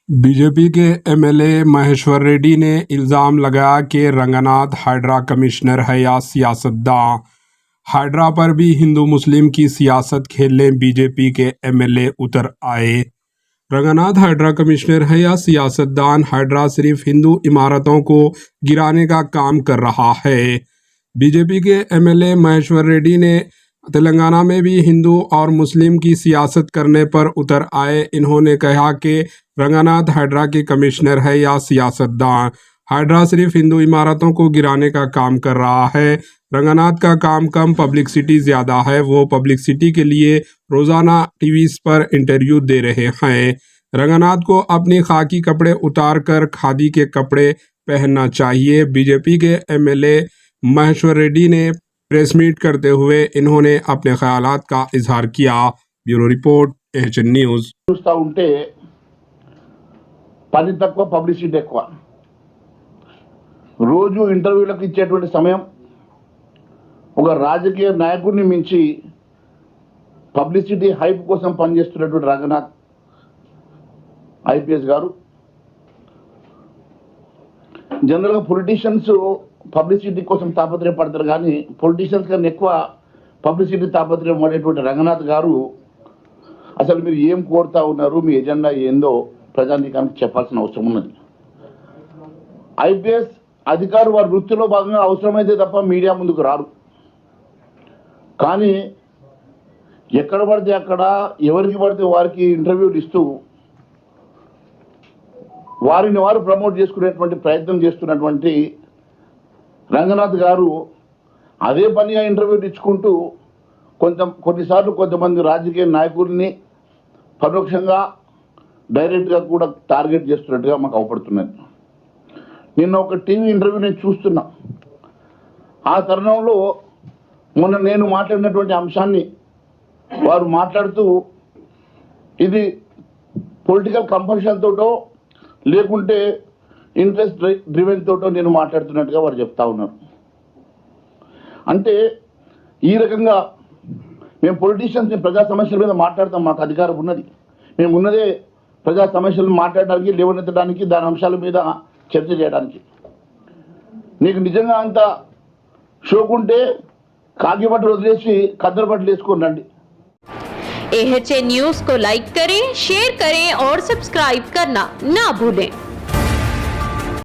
BJP के MLA Maheshwar Reddy ने इल्ज़ाम लगाया कि रंगनाथ हाइड्रा कमिश्नर है या सियासतदान। हाइड्रा पर भी हिंदू मुस्लिम की सियासत खेलने बीजेपी के एमएलए उतर आए। रंगनाथ हाइड्रा कमिश्नर है या सियासतदान, हाइड्रा सिर्फ हिंदू इमारतों को गिराने का काम कर रहा है। बीजेपी के एमएलए महेश्वर रेड्डी ने तेलंगाना में भी हिंदू और मुस्लिम की सियासत करने पर उतर आए। इन्होंने कहा कि रंगनाथ हाइड्रा के कमिश्नर है या सियासतदान, हाइड्रा सिर्फ हिंदू इमारतों को गिराने का काम कर रहा है। रंगनाथ का काम कम, पब्लिसिटी ज़्यादा है। वो पब्लिसिटी के लिए रोज़ाना टीवीज़ पर इंटरव्यू दे रहे हैं। रंगनाथ को अपने खाकी कपड़े उतार कर खादी के कपड़े पहनना चाहिए। बीजेपी के एमएलए महेश्वर रेड्डी ने प्रेस मीट करते हुए इन्होंने अपने ख्यालात का इजहार किया। Bureau report, HN news. చూస్తూ ఉంటే పని తక్కువ, పబ్లిసిటీ ఎక్కువ. రోజు ఇంటర్వ్యూలకు ఇచ్చేటువంటి సమయం ఒక రాజకీయ నాయకుడిని మించి పబ్లిసిటీ హైప్ కోసం పనిచేస్తున్నటువంటి రంగనాథ్ ఐపీఎస్ గారు. జనరల్గా పొలిటీషియన్స్ పబ్లిసిటీ కోసం తాపత్రయపడతారు, కానీ పొలిటీషియన్స్ కన్నా ఎక్కువ పబ్లిసిటీ తాపత్రయం పడేటువంటి రంగనాథ్ గారు అసలు మీరు ఏం కోరుతా ఉన్నారు, మీ ఎజెండా ఏందో ప్రజానీకానికి చెప్పాల్సిన అవసరం ఉన్నది. ఐపీఎస్ అధికారులు వారి వృత్తిలో భాగంగా అవసరమైతే తప్ప మీడియా ముందుకు రారు. కానీ ఎక్కడ పడితే అక్కడ ఎవరికి పడితే వారికి ఇంటర్వ్యూలు ఇస్తూ వారిని వారు ప్రమోట్ చేసుకునేటువంటి ప్రయత్నం చేస్తున్నటువంటి రంగనాథ్ గారు అదే పనిగా ఇంటర్వ్యూలు ఇచ్చుకుంటూ కొన్నిసార్లు కొంతమంది రాజకీయ నాయకుల్ని పరోక్షంగా డైరెక్ట్గా కూడా టార్గెట్ చేస్తున్నట్టుగా మాకు అవపడుతున్నది. నిన్న ఒక టీవీ ఇంటర్వ్యూ నేను చూస్తున్నా. ఆ తరుణంలో మొన్న నేను మాట్లాడినటువంటి అంశాన్ని వారు మాట్లాడుతూ ఇది పొలిటికల్ కంపల్షన్ తోటో లేకుంటే ఇంట్రెస్ట్ డ్రివెన్ తోటో నేను మాట్లాడుతున్నట్టుగా వారు చెప్తా ఉన్నారు. అంటే ఈ రకంగా మేము పొలిటీషియన్స్ ప్రజా సమస్యల మీద మాట్లాడతాం, మాకు అధికారం ఉన్నది. మేము ఉన్నదే ప్రజా సమస్యలను మాట్లాడడానికి, లేవనెత్తడానికి, దాని అంశాల మీద చర్చ చేయడానికి. నీకు నిజంగా అంత షోకుంటే కాకి బట్టలు వదిలేసి కద్దరు బట్టలు వేసుకొని రండి. एचएन न्यूज़ को लाइक करें, शेयर करें और सब्सक्राइब करना ना भूलें।